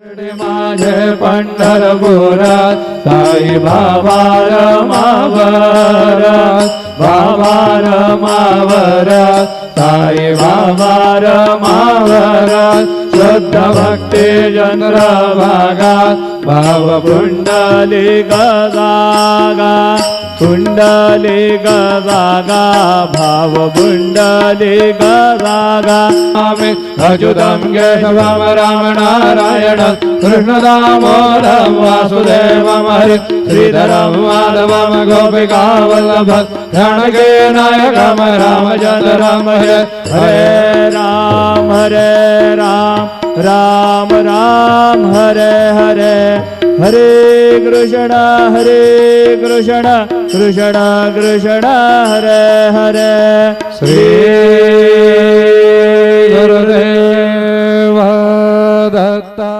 माझे पंढरपुरात साई बाबा रमावरात, बाबा रमावरात, साई बाबा रमावरात, शुद्ध भक्ती चंद्रभागा भाव पुंडलिक जागा, पुंडलिक जागा, भाव पुंडलिक जागा. आम्ही अच्युतं केशवं राम नारायण कृष्ण दामोदरं वासुदेवं हरि श्रीधरं माधवं गोपिका वल्लभं जानकी नायकं रामचन्द्रं हरे. हरे राम राम राम हरे हरे, हरे कृष्ण कृष्ण कृष्ण हरे हरे. श्री गुरुदेव दत्ता.